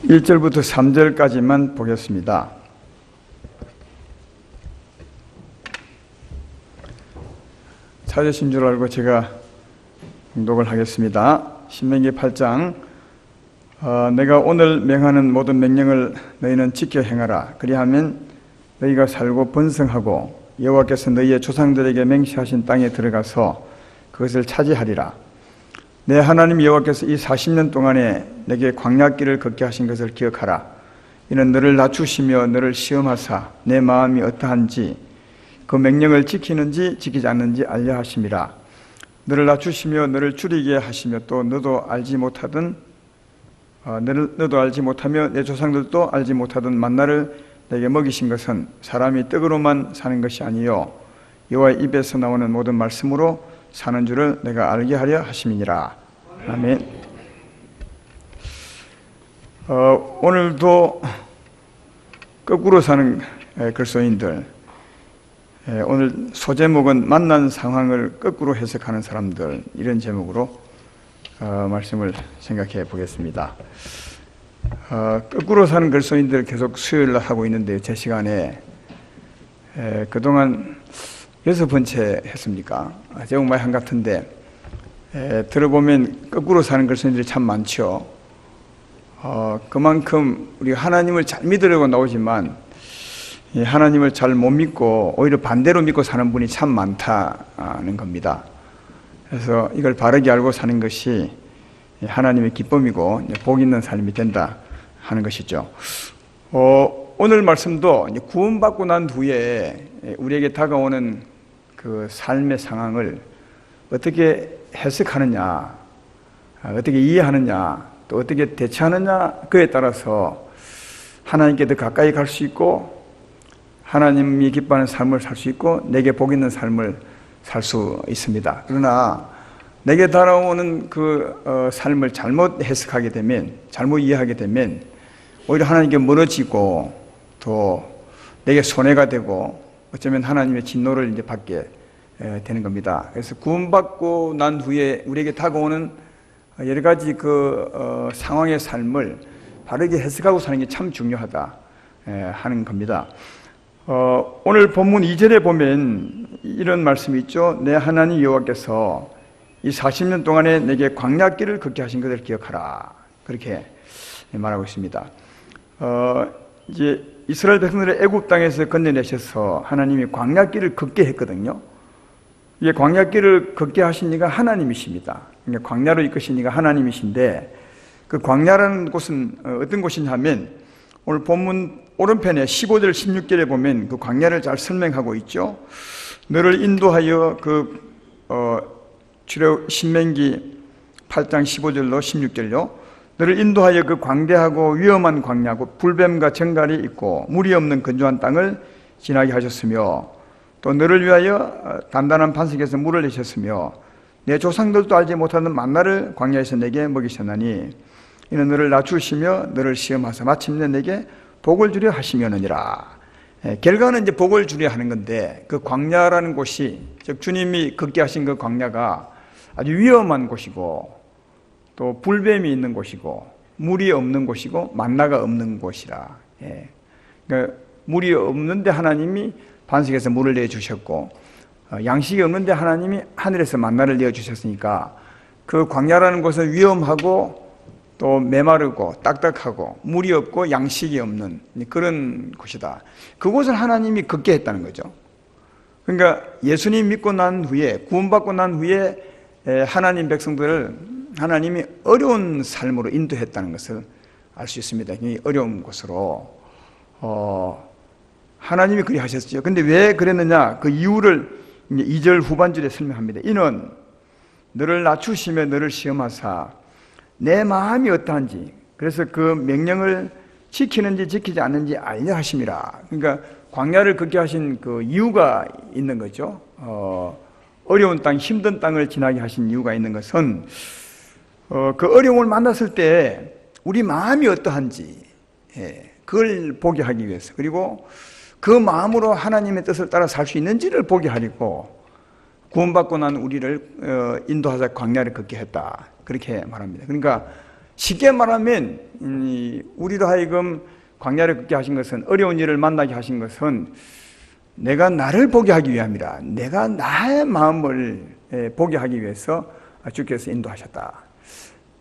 1절부터 3절까지만 보겠습니다. 찾으신 줄 알고 제가 봉독을 하겠습니다. 신명기 8장 내가 오늘 명하는 모든 명령을 너희는 지켜 행하라. 그리하면 너희가 살고 번성하고 여호와께서 너희의 조상들에게 맹세하신 땅에 들어가서 그것을 차지하리라. 내 하나님 여호와께서 이 40년 동안에 내게 광야길을 걷게 하신 것을 기억하라. 이는 너를 낮추시며 너를 시험하사 내 마음이 어떠한지 그 명령을 지키는지 지키지 않는지 알려 하심이라. 너를 낮추시며 너를 줄이게 하시며 또 너도 알지 못하며 내 조상들도 알지 못하던 만나를 내게 먹이신 것은 사람이 떡으로만 사는 것이 아니요 여호와의 입에서 나오는 모든 말씀으로 사는 줄을 내가 알게 하려 하심이니라. 아멘. 오늘도 거꾸로 사는 그리스도인들, 오늘 소제목은 만난 상황을 거꾸로 해석하는 사람들, 이런 제목으로 말씀을 생각해 보겠습니다. 거꾸로 사는 그리스도인들 계속 수요일날 하고 있는데요. 제 시간에 그동안 6번째 했습니까? 제목 많이 한 것 같은데 들어보면 거꾸로 사는 그리스도인들이 참 많죠. 그만큼 우리가 하나님을 잘 믿으려고 나오지만 하나님을 잘 못 믿고 오히려 반대로 믿고 사는 분이 참 많다는 겁니다. 그래서 이걸 바르게 알고 사는 것이 하나님의 기쁨이고 복 있는 삶이 된다 하는 것이죠. 오늘 말씀도 구원받고 난 후에 우리에게 다가오는 그 삶의 상황을 어떻게 해석하느냐, 어떻게 이해하느냐, 또 어떻게 대처하느냐, 그에 따라서 하나님께 더 가까이 갈 수 있고 하나님이 기뻐하는 삶을 살 수 있고 내게 복 있는 삶을 살 수 있습니다. 그러나 내게 다가오는 그 삶을 잘못 해석하게 되면, 잘못 이해하게 되면 오히려 하나님께 멀어지고 또 내게 손해가 되고 어쩌면 하나님의 진노를 이제 받게 되는 겁니다. 그래서 구원받고 난 후에 우리에게 다가오는 여러 가지 상황의 삶을 바르게 해석하고 사는 게 참 중요하다 하는 겁니다. 오늘 본문 2절에 보면 이런 말씀이 있죠. 내 하나님 여호와께서 이 40년 동안에 내게 광야길을 걷게 하신 것을 기억하라. 그렇게 말하고 있습니다. 이제 이스라엘 백성들을 애굽 땅에서 건져내셔서 하나님이 광야길을 걷게 했거든요. 이게 광야길을 걷게 하신 이가 하나님이십니다. 그러니까 광야로 이끄신 이가 하나님이신데 그 광야라는 곳은 어떤 곳이냐 하면 오늘 본문 오른편에 15절 16절에 보면 그 광야를 잘 설명하고 있죠. 너를 인도하여 신명기 8장 15절로 16절요. 너를 인도하여 그 광대하고 위험한 광야고 불뱀과 정갈이 있고 물이 없는 건조한 땅을 지나게 하셨으며 또 너를 위하여 단단한 반석에서 물을 내셨으며 내 조상들도 알지 못하는 만나를 광야에서 내게 먹이셨나니 이는 너를 낮추시며 너를 시험하사 마침내 내게 복을 주려 하시며느니라. 결과는 이제 복을 주려 하는 건데 그 광야라는 곳이 즉 주님이 걷게 하신 그 광야가 아주 위험한 곳이고 또 불뱀이 있는 곳이고 물이 없는 곳이고 만나가 없는 곳이라. 그러니까 물이 없는데 하나님이 반석에서 물을 내주셨고 양식이 없는데 하나님이 하늘에서 만나를 내어주셨으니까 그 광야라는 곳은 위험하고 또 메마르고 딱딱하고 물이 없고 양식이 없는 그런 곳이다. 그곳을 하나님이 걷게 했다는 거죠. 그러니까 예수님 믿고 난 후에 구원받고 난 후에 하나님 백성들을 하나님이 어려운 삶으로 인도했다는 것을 알 수 있습니다. 이 어려운 곳으로 하나님이 그리 하셨죠. 근데 왜 그랬느냐? 그 이유를 2절 후반절에 설명합니다. 이는 너를 낮추시며 너를 시험하사 내 마음이 어떠한지, 그래서 그 명령을 지키는지 지키지 않는지 알려 하심이라. 그러니까 광야를 걷게 하신 그 이유가 있는 거죠. 어려운 땅, 힘든 땅을 지나게 하신 이유가 있는 것은 그 어려움을 만났을 때 우리 마음이 어떠한지 그걸 보게 하기 위해서, 그리고 그 마음으로 하나님의 뜻을 따라 살 수 있는지를 보게 하려고 구원받고 난 우리를 인도하사 광야를 걷게 했다, 그렇게 말합니다. 그러니까 쉽게 말하면 우리로 하여금 광야를 걷게 하신 것은, 어려운 일을 만나게 하신 것은 내가 나를 보게 하기 위함이라. 내가 나의 마음을 보게 하기 위해서 주께서 인도하셨다.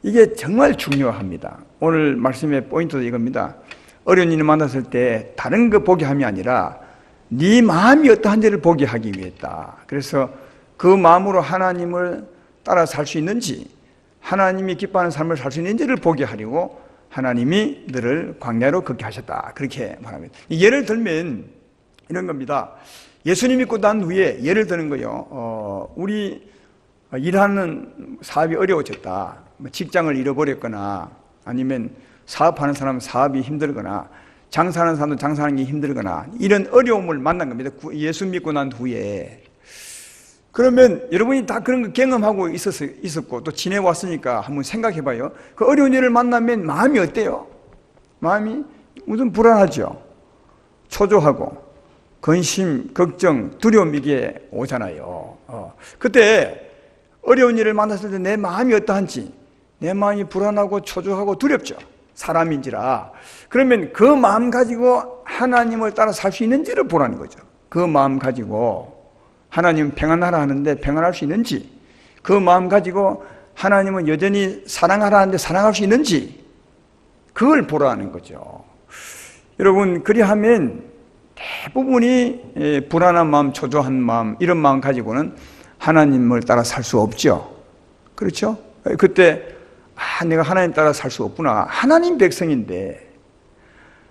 이게 정말 중요합니다. 오늘 말씀의 포인트도 이겁니다. 어려운 일을 만났을 때 다른 거 보게 함이 아니라 네 마음이 어떠한지를 보게 하기 위했다. 그래서 그 마음으로 하나님을 따라 살 수 있는지, 하나님이 기뻐하는 삶을 살 수 있는지를 보게 하려고 하나님이 너를 광야로 걷게 하셨다. 그렇게 말합니다. 예를 들면 이런 겁니다. 예수님 믿고 난 후에 예를 드는 거요. 우리 일하는 사업이 어려워졌다. 직장을 잃어버렸거나, 아니면 사업하는 사람은 사업이 힘들거나, 장사하는 사람도 장사하는 게 힘들거나, 이런 어려움을 만난 겁니다. 예수 믿고 난 후에. 그러면 여러분이 다 그런 거 경험하고 있었고 또 지내왔으니까 한번 생각해 봐요. 그 어려운 일을 만나면 마음이 어때요? 마음이 우선 불안하죠. 초조하고 근심, 걱정, 두려움, 이게 오잖아요. 그때 어려운 일을 만났을 때 내 마음이 어떠한지, 내 마음이 불안하고 초조하고 두렵죠. 사람인지라. 그러면 그 마음 가지고 하나님을 따라 살 수 있는지를 보라는 거죠. 그 마음 가지고 하나님 평안하라 하는데 평안할 수 있는지, 그 마음 가지고 하나님은 여전히 사랑하라 하는데 사랑할 수 있는지, 그걸 보라는 거죠. 여러분, 그리하면 대부분이 불안한 마음, 초조한 마음, 이런 마음 가지고는 하나님을 따라 살 수 없죠. 그렇죠? 그때 내가 하나님 따라 살 수 없구나. 하나님 백성인데,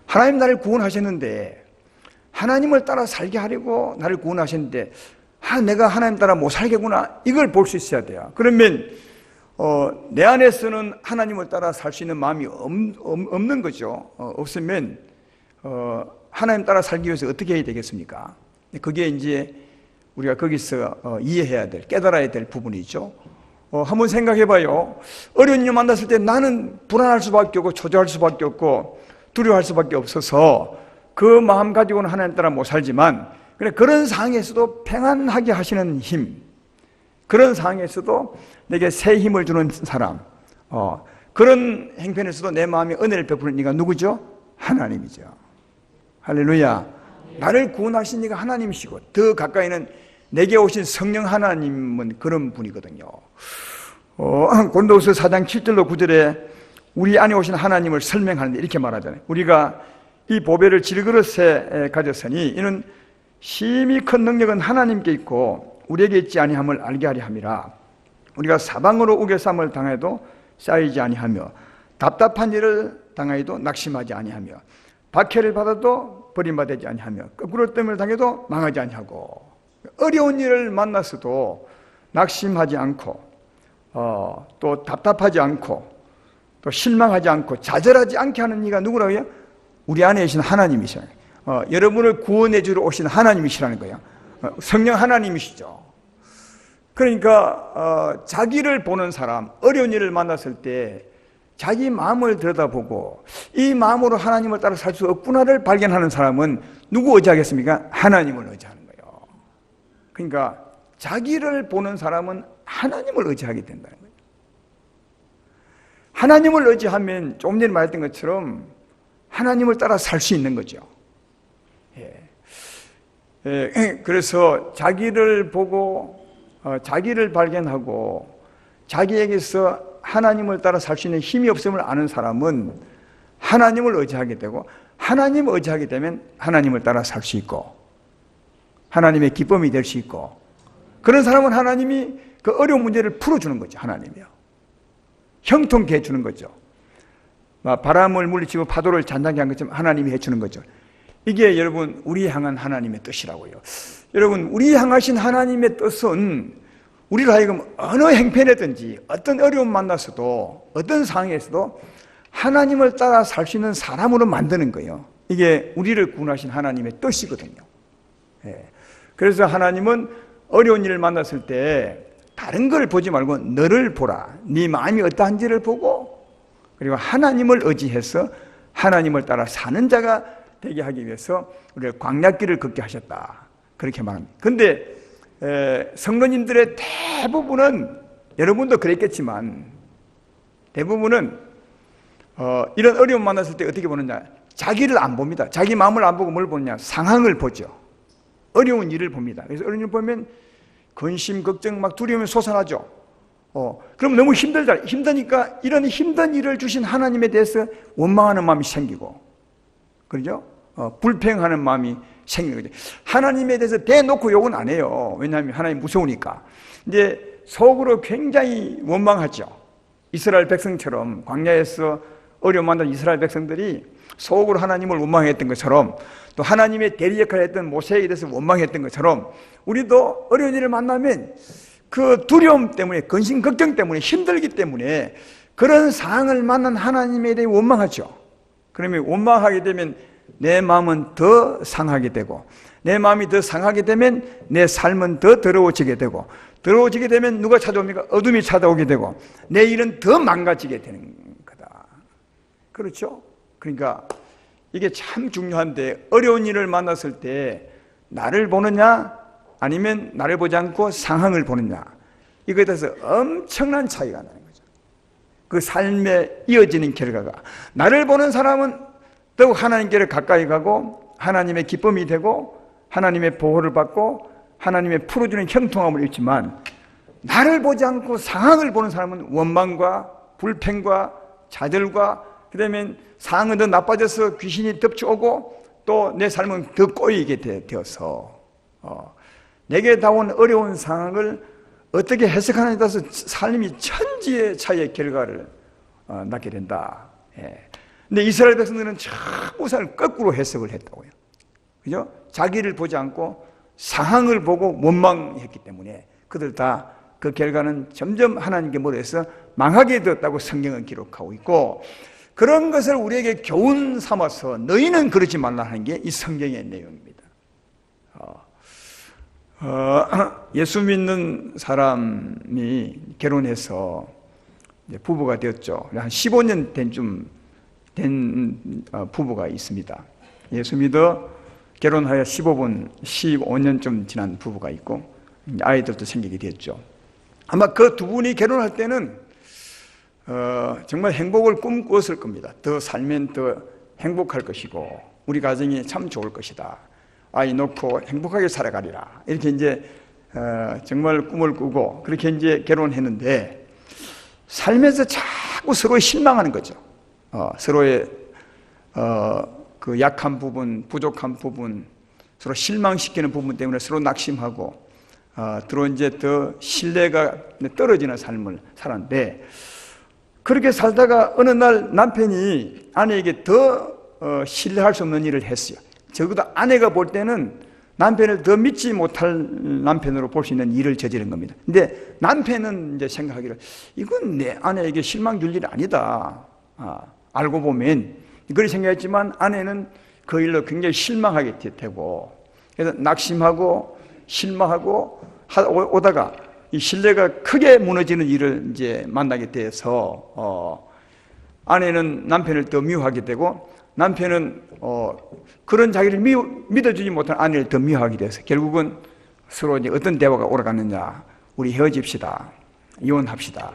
하나님 나를 구원하셨는데, 하나님을 따라 살게 하려고 나를 구원하셨는데, 내가 하나님 따라 못 살겠구나. 이걸 볼 수 있어야 돼요. 그러면 내 안에서는 하나님을 따라 살 수 있는 마음이 없는 거죠. 없으면 하나님 따라 살기 위해서 어떻게 해야 되겠습니까? 그게 이제 우리가 거기서 이해해야 될, 깨달아야 될 부분이죠. 한번 생각해 봐요. 어려운 일 만났을 때 나는 불안할 수밖에 없고 초조할 수밖에 없고 두려워할 수밖에 없어서 그 마음 가지고는 하나님 따라 못 살지만, 그런 상황에서도 평안하게 하시는 힘, 그런 상황에서도 내게 새 힘을 주는 사람, 그런 행편에서도 내 마음에 은혜를 베푸는 이가 누구죠? 하나님이죠. 할렐루야. 나를 구원하신 이가 하나님이시고, 더 가까이는 내게 오신 성령 하나님은 그런 분이거든요. 고린도후서 4장 7절로 9절에 우리 안에 오신 하나님을 설명하는데 이렇게 말하잖아요. 우리가 이 보배를 질그릇에 가졌으니 이는 심히 큰 능력은 하나님께 있고 우리에게 있지 아니함을 알게 하려 함이라. 우리가 사방으로 우겨쌈을 당해도 쌓이지 아니하며 답답한 일을 당하여도 낙심하지 아니하며 박해를 받아도 버림받지 아니하며 거꾸로 뜸을 당해도 망하지 아니하고, 어려운 일을 만났어도 낙심하지 않고 또 답답하지 않고 또 실망하지 않고 좌절하지 않게 하는 이가 누구라고요? 우리 안에 계신 하나님이시라는 거예요. 여러분을 구원해 주러 오신 하나님이시라는 거예요. 성령 하나님이시죠. 그러니까 자기를 보는 사람, 어려운 일을 만났을 때 자기 마음을 들여다보고 이 마음으로 하나님을 따라 살 수 없구나를 발견하는 사람은 누구 의지하겠습니까? 하나님을 의지하는 거예요. 그러니까 자기를 보는 사람은 하나님을 의지하게 된다는 거예요. 하나님을 의지하면 조금 전에 말했던 것처럼 하나님을 따라 살 수 있는 거죠. 그래서 자기를 보고 자기를 발견하고 자기에게서 하나님을 따라 살 수 있는 힘이 없음을 아는 사람은 하나님을 의지하게 되고, 하나님을 의지하게 되면 하나님을 따라 살 수 있고 하나님의 기쁨이 될 수 있고, 그런 사람은 하나님이 그 어려운 문제를 풀어주는 거죠. 하나님이요, 형통케 해주는 거죠. 바람을 물리치고 파도를 잔잔하게 한 것처럼 하나님이 해주는 거죠. 이게 여러분 우리 향한 하나님의 뜻이라고요. 여러분, 우리 향하신 하나님의 뜻은 우리로 하여금 어느 행편이든지 어떤 어려움 만나서도 어떤 상황에서도 하나님을 따라 살 수 있는 사람으로 만드는 거예요. 이게 우리를 구원하신 하나님의 뜻이거든요. 그래서 하나님은 어려운 일을 만났을 때 다른 걸 보지 말고 너를 보라. 네 마음이 어떠한지를 보고, 그리고 하나님을 의지해서 하나님을 따라 사는 자가 되게 하기 위해서 우리를 광야길을 걷게 하셨다. 그렇게 말합니다. 그런데 성도님들의 대부분은, 여러분도 그랬겠지만 대부분은 이런 어려움 만났을 때 어떻게 보느냐? 자기를 안 봅니다. 자기 마음을 안 보고 뭘 보느냐? 상황을 보죠. 어려운 일을 봅니다. 그래서 어려운 일을 보면 근심, 걱정, 막 두려움이 솟아나죠. 그럼 너무 힘드니까 이런 힘든 일을 주신 하나님에 대해서 원망하는 마음이 생기고, 그러죠? 불평하는 마음이 생기는 거죠. 하나님에 대해서 대놓고 욕은 안 해요. 왜냐하면 하나님 무서우니까. 이제 속으로 굉장히 원망하죠. 이스라엘 백성처럼 광야에서 어려움 만난 이스라엘 백성들이 속으로 하나님을 원망했던 것처럼, 또 하나님의 대리 역할을 했던 모세에 대해서 원망했던 것처럼, 우리도 어려운 일을 만나면 그 두려움 때문에, 근심 걱정 때문에, 힘들기 때문에 그런 상황을 만난 하나님에 대해 원망하죠. 그러면 원망하게 되면 내 마음은 더 상하게 되고, 내 마음이 더 상하게 되면 내 삶은 더 더러워지게 되고, 더러워지게 되면 누가 찾아옵니까? 어둠이 찾아오게 되고, 내 일은 더 망가지게 되는 거다. 그렇죠? 그러니까 이게 참 중요한데, 어려운 일을 만났을 때 나를 보느냐 아니면 나를 보지 않고 상황을 보느냐, 이거에 대해서 엄청난 차이가 나는 거죠. 그 삶에 이어지는 결과가, 나를 보는 사람은 더욱 하나님께로 가까이 가고 하나님의 기쁨이 되고 하나님의 보호를 받고 하나님의 풀어주는 형통함을 입지만, 나를 보지 않고 상황을 보는 사람은 원망과 불평과 좌절과, 그 다음에 상황은 더 나빠져서 귀신이 덮쳐오고 또 내 삶은 더 꼬이게 되어서 내게 다온 어려운 상황을 어떻게 해석하느냐에 따라서 삶이 천지의 차이의 결과를 낳게 된다. 근데 이스라엘 백성들은 전부 살 거꾸로 해석을 했다고요. 그죠? 자기를 보지 않고 상황을 보고 원망했기 때문에 그들 다 그 결과는 점점 하나님께 몰아서 망하게 되었다고 성경은 기록하고 있고, 그런 것을 우리에게 교훈 삼아서 너희는 그러지 말라 하는 게 이 성경의 내용입니다. 예수 믿는 사람이 결혼해서 부부가 되었죠. 한 15년 된 부부가 있습니다. 예수 믿어 결혼하여 15년쯤 지난 부부가 있고, 아이들도 생기게 됐죠. 아마 그 두 분이 결혼할 때는 정말 행복을 꿈꾸었을 겁니다. 더 살면 더 행복할 것이고 우리 가정이 참 좋을 것이다. 아이 놓고 행복하게 살아가리라. 이렇게 이제 정말 꿈을 꾸고 그렇게 이제 결혼했는데, 삶에서 자꾸 서로 실망하는 거죠. 서로의 그 약한 부분, 부족한 부분, 서로 실망시키는 부분 때문에 서로 낙심하고 서로 이제 더 신뢰가 떨어지는 삶을 살았는데, 그렇게 살다가 어느 날 남편이 아내에게 더 신뢰할 수 없는 일을 했어요. 적어도 아내가 볼 때는 남편을 더 믿지 못할 남편으로 볼 수 있는 일을 저지른 겁니다. 근데 남편은 이제 생각하기를 이건 내 아내에게 실망 줄 일이 아니다. 알고 보면 그렇게 생각했지만 아내는 그 일로 굉장히 실망하게 되고, 그래서 낙심하고 실망하고 오다가 이 신뢰가 크게 무너지는 일을 이제 만나게 돼서 아내는 남편을 더 미워하게 되고, 남편은 그런 자기를 믿어주지 못한 아내를 더 미워하게 돼서 결국은 서로 이제 어떤 대화가 오라갔느냐, 우리 헤어집시다, 이혼합시다,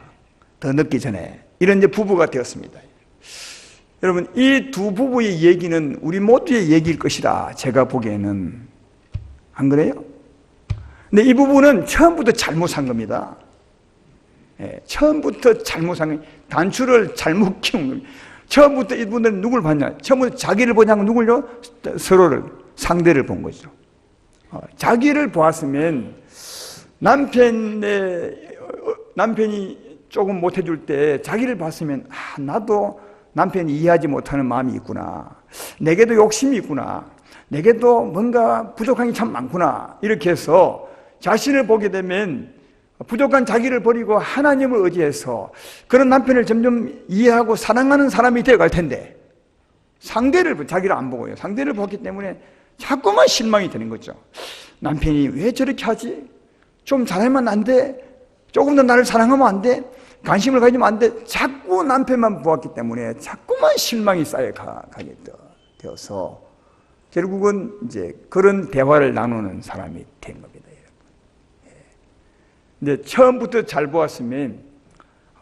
더 늦기 전에, 이런 이제 부부가 되었습니다. 여러분, 이 두 부부의 얘기는 우리 모두의 얘기일 것이다, 제가 보기에는. 안 그래요? 근데 이 부부는 처음부터 잘못 산 겁니다. 처음부터 잘못 산 겁니다. 단추를 잘못 키운 겁니다. 처음부터 이분들은 누굴 봤냐? 처음부터 자기를 보지 않고 누굴요? 서로를, 상대를 본 거죠. 자기를 보았으면 남편이 조금 못해줄 때 자기를 봤으면 나도 남편이 이해하지 못하는 마음이 있구나, 내게도 욕심이 있구나, 내게도 뭔가 부족한 게 참 많구나, 이렇게 해서 자신을 보게 되면 부족한 자기를 버리고 하나님을 의지해서 그런 남편을 점점 이해하고 사랑하는 사람이 되어갈 텐데, 상대를, 자기를 안 보고요, 상대를 보기 때문에 자꾸만 실망이 되는 거죠. 남편이 왜 저렇게 하지? 좀 잘하면 안 돼? 조금 더 나를 사랑하면 안 돼? 관심을 가지면 안 돼? 자꾸 남편만 보았기 때문에 자꾸만 실망이 쌓여가게 되어서 결국은 이제 그런 대화를 나누는 사람이 된 겁니다. 근데 처음부터 잘 보았으면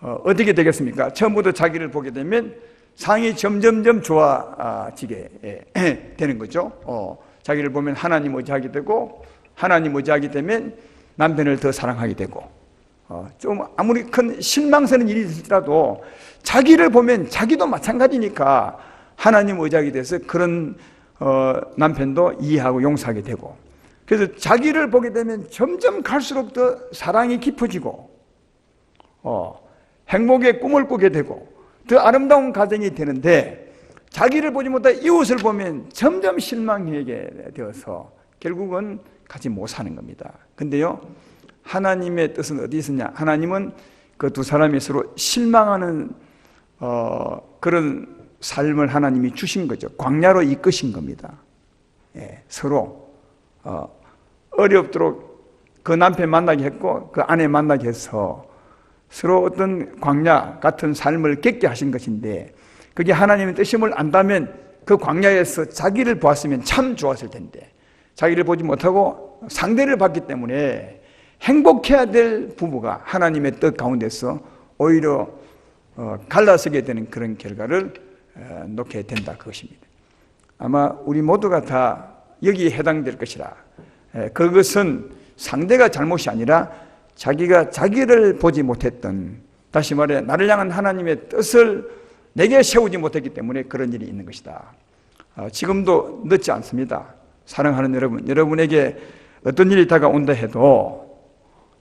어떻게 되겠습니까? 처음부터 자기를 보게 되면 상이 점점점 좋아지게 되는 거죠. 자기를 보면 하나님 의지하게 되고, 하나님 의지하게 되면 남편을 더 사랑하게 되고, 좀 아무리 큰 실망스러운 일이 있더라도 자기를 보면 자기도 마찬가지니까 하나님 의지하게 돼서 그런 남편도 이해하고 용서하게 되고, 그래서 자기를 보게 되면 점점 갈수록 더 사랑이 깊어지고 행복의 꿈을 꾸게 되고 더 아름다운 가정이 되는데, 자기를 보지 못한 이웃을 보면 점점 실망하게 되어서 결국은 같이 못 사는 겁니다. 근데요, 하나님의 뜻은 어디 있느냐? 하나님은 그 두 사람이 서로 실망하는 그런 삶을 하나님이 주신 거죠. 광야로 이끄신 겁니다. 서로 어렵도록 그 남편 만나게 했고 그 아내 만나게 해서 서로 어떤 광야 같은 삶을 겪게 하신 것인데, 그게 하나님의 뜻임을 안다면 그 광야에서 자기를 보았으면 참 좋았을 텐데, 자기를 보지 못하고 상대를 봤기 때문에 행복해야 될 부부가 하나님의 뜻 가운데서 오히려 갈라서게 되는 그런 결과를 놓게 된다, 그것입니다. 아마 우리 모두가 다 여기에 해당될 것이라, 그것은 상대가 잘못이 아니라 자기가 자기를 보지 못했던, 다시 말해 나를 향한 하나님의 뜻을 내게 세우지 못했기 때문에 그런 일이 있는 것이다. 지금도 늦지 않습니다. 사랑하는 여러분, 여러분에게 어떤 일이 다가온다 해도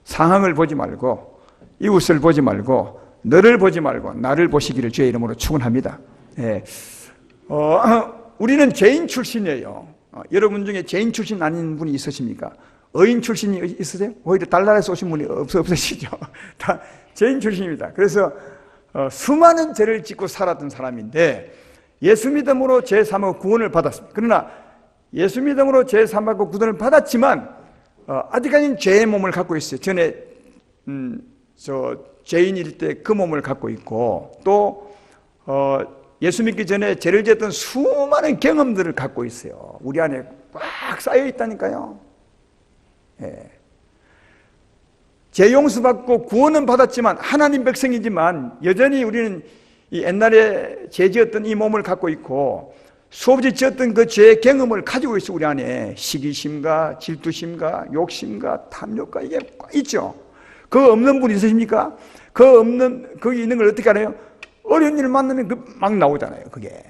상황을 보지 말고, 이웃을 보지 말고, 너를 보지 말고 나를 보시기를 주의 이름으로 축원합니다. 우리는 죄인 출신이에요. 여러분 중에 죄인 출신 아닌 분이 있으십니까? 의인 출신이 있으세요? 오히려 달나라에서 오신 분이 없으시죠? 다 죄인 출신입니다. 그래서 수많은 죄를 짓고 살았던 사람인데 예수 믿음으로 죄 사하고 구원을 받았습니다. 그러나 예수 믿음으로 죄 사하고 구원을 받았지만 아직까지는 죄의 몸을 갖고 있어요. 전에 죄인일 때 그 몸을 갖고 있고, 또 예수 믿기 전에 죄를 지었던 수많은 경험들을 갖고 있어요. 우리 안에 꽉 쌓여 있다니까요. 죄 용서받고 구원은 받았지만 하나님 백성이지만 여전히 우리는 이 옛날에 죄 지었던 이 몸을 갖고 있고 수없이 지었던 그 죄의 경험을 가지고 있어. 우리 안에 시기심과 질투심과 욕심과 탐욕과 이게 있죠. 그거 없는 분 있으십니까? 거기 있는 걸 어떻게 알아요? 어려운 일을 만나면 막 나오잖아요. 그게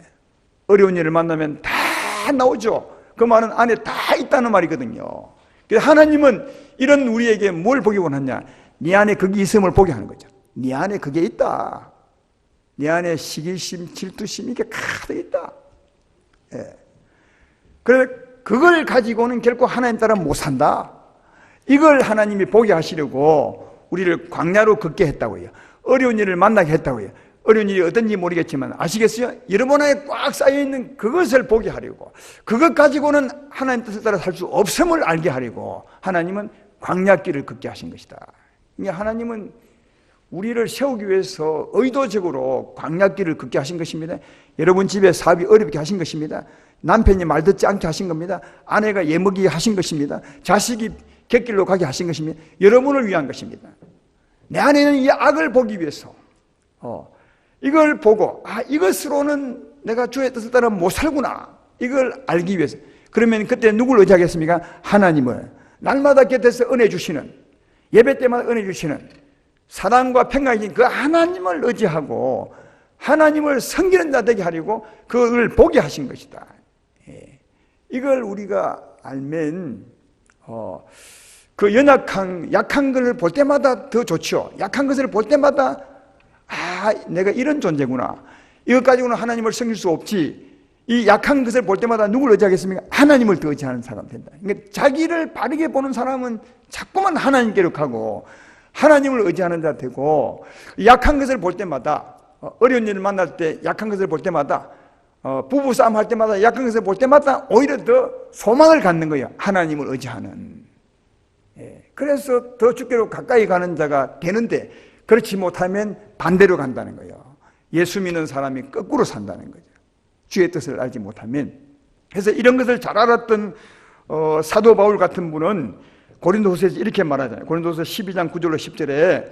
어려운 일을 만나면 다 나오죠. 그 말은 안에 다 있다는 말이거든요. 그래서 하나님은 이런 우리에게 뭘 보기 원하냐? 네 안에 그게 있음을 보게 하는 거죠. 네 안에 그게 있다. 네 안에 시기심, 질투심 이게 가득 있다. 그래서 그걸 가지고는 결코 하나님 따라 못 산다. 이걸 하나님이 보게 하시려고 우리를 광야로 걷게 했다고요. 어려운 일을 만나게 했다고요. 어려운 일이 어떤지 모르겠지만 아시겠어요? 여러분 안에 꽉 쌓여있는 그것을 보게 하려고, 그것 가지고는 하나님 뜻을 따라 살 수 없음을 알게 하려고 하나님은 광야길을 걷게 하신 것이다. 하나님은 우리를 세우기 위해서 의도적으로 광야길을 걷게 하신 것입니다. 여러분 집에 사업이 어렵게 하신 것입니다. 남편이 말 듣지 않게 하신 겁니다. 아내가 예먹이게 하신 것입니다. 자식이 객길로 가게 하신 것입니다. 여러분을 위한 것입니다. 내 안에는 이 악을 보기 위해서 이걸 보고 이것으로는 내가 주의 뜻을 따라 못 살구나, 이걸 알기 위해서. 그러면 그때 누굴 의지하겠습니까? 하나님을. 날마다 곁에서 은혜 주시는, 예배 때마다 은혜 주시는 사랑과 평강이신 그 하나님을 의지하고 하나님을 섬기는 자 되게 하려고 그걸 보게 하신 것이다. 이걸 우리가 알면 그 약한 것을 볼 때마다 더 좋죠. 약한 것을 볼 때마다 내가 이런 존재구나, 이것 가지고는 하나님을 섬길 수 없지. 이 약한 것을 볼 때마다 누굴 의지하겠습니까? 하나님을 더 의지하는 사람 된다. 그러니까 자기를 바르게 보는 사람은 자꾸만 하나님께로 가고 하나님을 의지하는 자 되고, 약한 것을 볼 때마다, 어려운 일을 만날 때 약한 것을 볼 때마다, 부부싸움 할 때마다 약한 것을 볼 때마다 오히려 더 소망을 갖는 거예요. 하나님을 의지하는. 그래서 더 주께로 가까이 가는 자가 되는데, 그렇지 못하면 반대로 간다는 거예요. 예수 믿는 사람이 거꾸로 산다는 거죠. 주의 뜻을 알지 못하면. 그래서 이런 것을 잘 알았던 사도 바울 같은 분은 고린도후서에서 이렇게 말하잖아요. 고린도후서 12장 9절로 10절에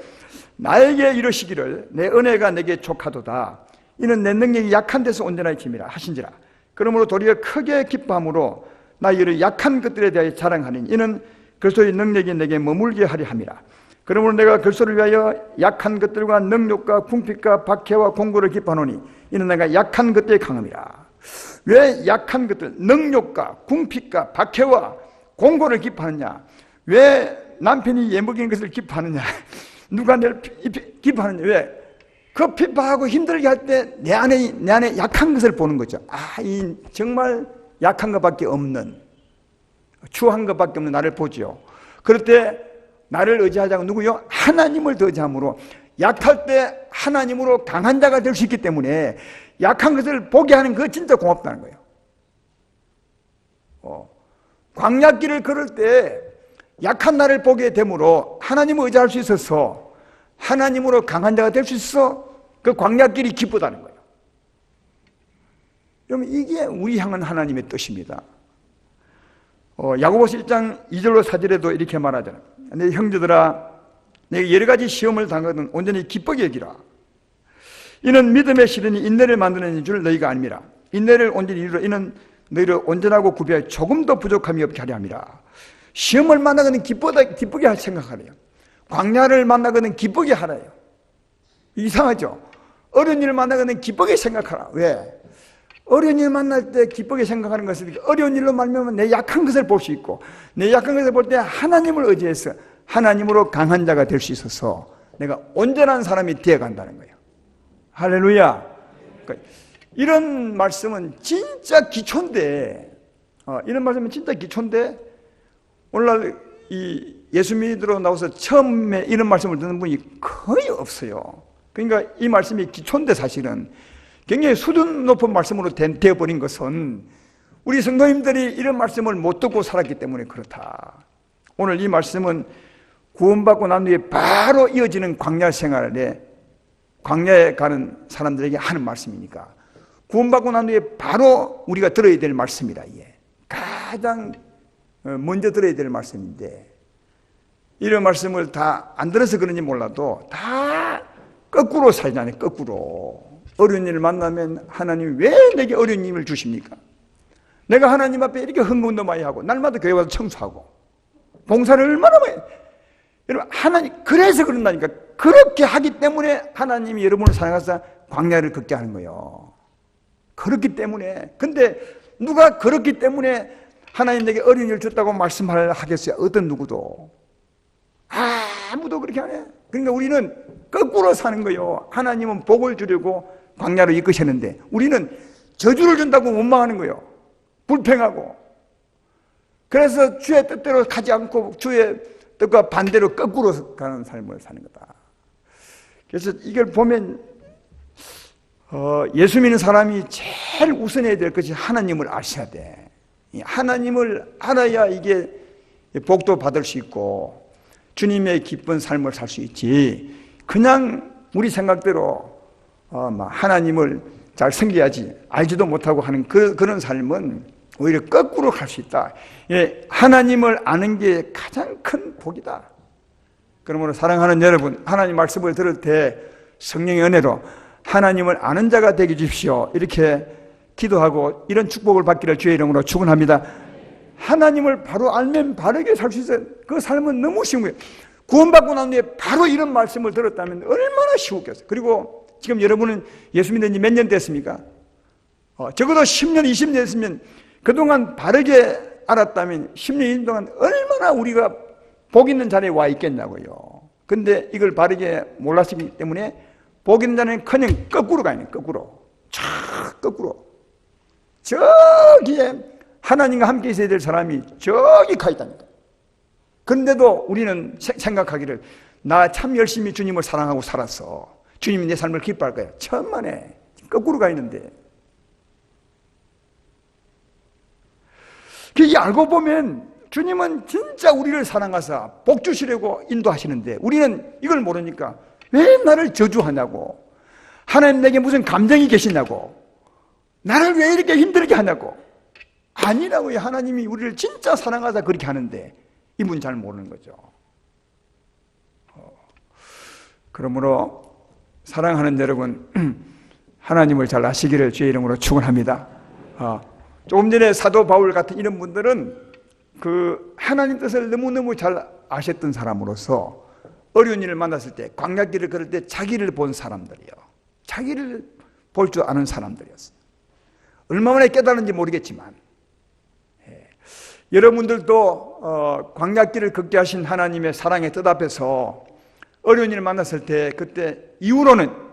나에게 이르시기를 내 은혜가 내게 족하도다. 이는 내 능력이 약한 데서 온전하게 힘이라 하신지라. 그러므로 도리어 크게 기뻐함으로 나 이를 약한 것들에 대하여 자랑하니 이는 그리스도의 능력이 내게 머물게 하려 함이라. 그러므로 내가 그리스도를 위하여 약한 것들과 능력과 궁핍과 박해와 공고를 기뻐하노니 이는 내가 약한 것들에 강함이라. 왜 약한 것들, 능력과 궁핍과 박해와 공고를 기뻐하느냐? 왜 남편이 예먹인 것을 기뻐하느냐? 누가 날 기뻐하느냐? 왜? 그 피파하고 힘들게 할 때 내 안에 약한 것을 보는 거죠. 이 정말 약한 것밖에 없는, 추한 것밖에 없는 나를 보지요. 그럴 때 나를 의지하지 않고 누구요? 하나님을 더 의지함으로 약할 때 하나님으로 강한 자가 될 수 있기 때문에 약한 것을 보게 하는 거 진짜 고맙다는 거예요. 광야길을 걸을 때 약한 나를 보게 되므로 하나님을 의지할 수 있어서 하나님으로 강한 자가 될 수 있어 그 광야길이 기쁘다는 거예요. 여러분 이게 우리 향한 하나님의 뜻입니다. 야고보서 1장 2절로 4절에도 이렇게 말하잖아요. 내 형제들아 내가 여러 가지 시험을 당하거든 온전히 기쁘게 여기라. 이는 믿음의 시련이 인내를 만드는 줄 너희가 알미라. 인내를 온전히 이루라. 이는 너희를 온전하고 구비하여 조금도 부족함이 없게 하려 함이라. 시험을 만나거든 기쁘게 할 생각하래요. 광야를 만나거든 기쁘게 하래요. 이상하죠? 어려운 일을 만나거든 기쁘게 생각하라. 왜? 어려운 일 만날 때 기쁘게 생각하는 것은 어려운 일로 말미암아 내 약한 것을 볼 수 있고 내 약한 것을 볼 때 하나님을 의지해서 하나님으로 강한 자가 될 수 있어서 내가 온전한 사람이 되어간다는 거예요. 할렐루야. 그러니까 이런 말씀은 진짜 기초인데 이런 말씀은 진짜 기초인데 오늘날 이 예수 믿으러 나와서 처음에 이런 말씀을 듣는 분이 거의 없어요. 그러니까 이 말씀이 기초인데 사실은 굉장히 수준 높은 말씀으로 되어버린 것은 우리 성도님들이 이런 말씀을 못 듣고 살았기 때문에 그렇다. 오늘 이 말씀은 구원받고 난 후에 바로 이어지는 광야 생활에 광야에 가는 사람들에게 하는 말씀이니까 구원받고 난 후에 바로 우리가 들어야 될 말씀이라. 이게 가장 먼저 들어야 될 말씀인데 이런 말씀을 다 안 들어서 그런지 몰라도 다 거꾸로 살잖아요. 거꾸로. 어려운 일을 만나면 하나님이 왜 내게 어려운 일을 주십니까? 내가 하나님 앞에 이렇게 헌금도 많이 하고 날마다 교회 와서 청소하고 봉사를 얼마나 많이. 여러분 하나님 그래서 그런다니까. 그렇게 하기 때문에 하나님이 여러분을 사랑하셔서 광야를 걷게 하는 거예요. 그렇기 때문에. 근데 누가 그렇기 때문에 하나님 내게 어려운 일을 줬다고 말씀하겠어요? 어떤 누구도. 아무도 그렇게 안 해. 그러니까 우리는 거꾸로 사는 거예요. 하나님은 복을 주려고 광야로 이끄셨는데 우리는 저주를 준다고 원망하는 거예요. 불평하고. 그래서 주의 뜻대로 가지 않고 주의 뜻과 반대로 거꾸로 가는 삶을 사는 거다. 그래서 이걸 보면 예수 믿는 사람이 제일 우선해야 될 것이 하나님을 아셔야 돼. 하나님을 알아야 이게 복도 받을 수 있고 주님의 기쁜 삶을 살 수 있지. 그냥 우리 생각대로 하나님을 잘 섬겨야지 알지도 못하고 하는 그런 삶은 오히려 거꾸로 갈 수 있다. 하나님을 아는 게 가장 큰 복이다. 그러므로 사랑하는 여러분, 하나님 말씀을 들을 때 성령의 은혜로 하나님을 아는 자가 되게 해주십시오. 이렇게 기도하고 이런 축복을 받기를 주의 이름으로 축원합니다. 하나님을 바로 알면 바르게 살 수 있어요. 그 삶은 너무 쉬운 거예요. 구원받고 난 후에 바로 이런 말씀을 들었다면 얼마나 쉬웠겠어요. 그리고 지금 여러분은 예수 믿는 지 몇 년 됐습니까? 적어도 10년, 20년 됐으면 그동안 바르게 알았다면 10년, 20년 동안 얼마나 우리가 복 있는 자리에 와 있겠냐고요. 근데 이걸 바르게 몰랐기 때문에 복 있는 자는 그냥 거꾸로 가요. 거꾸로. 거꾸로. 저기에 하나님과 함께 있어야 될 사람이 저기 가 있다니까. 그런데도 우리는 생각하기를 나 참 열심히 주님을 사랑하고 살았어. 주님이 내 삶을 기뻐할 거야. 천만에 거꾸로 가 있는데. 그 알고 보면 주님은 진짜 우리를 사랑하사 복 주시려고 인도하시는데 우리는 이걸 모르니까 왜 나를 저주하냐고, 하나님 내게 무슨 감정이 계시냐고, 나를 왜 이렇게 힘들게 하냐고. 아니라고요. 하나님이 우리를 진짜 사랑하사 그렇게 하는데 이분 잘 모르는 거죠. 그러므로 사랑하는 여러분, 하나님을 잘 아시기를 주의 이름으로 축원합니다. 조금 전에 사도 바울 같은 이런 분들은 그 하나님 뜻을 너무너무 잘 아셨던 사람으로서 어려운 일을 만났을 때, 광야길을 걸을 때 자기를 본 사람들이요, 자기를 볼 줄 아는 사람들이었어요. 얼마나 깨달은지 모르겠지만, 여러분들도 광야길을 걷게 하신 하나님의 사랑의 뜻 앞에서 어려운 일을 만났을 때, 그때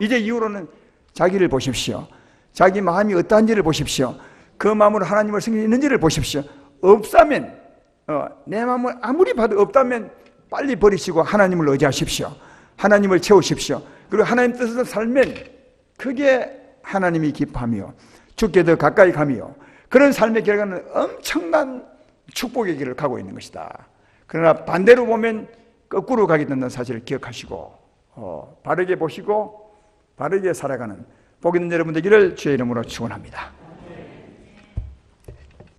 이제 이후로는 자기를 보십시오. 자기 마음이 어떠한지를 보십시오. 그 마음으로 하나님을 섬기는 있는지를 보십시오. 없다면, 내 마음을 아무리 봐도 없다면 빨리 버리시고 하나님을 의지하십시오. 하나님을 채우십시오. 그리고 하나님 뜻으로 살면 그게 하나님이 기뻐하며 주께 더 가까이 가며, 그런 삶의 결과는 엄청난 축복의 길을 가고 있는 것이다. 그러나 반대로 보면 거꾸로 가게 된다는 사실을 기억하시고 바르게 보시고 바르게 살아가는 복 있는 여러분 되기를 주의 이름으로 축원합니다.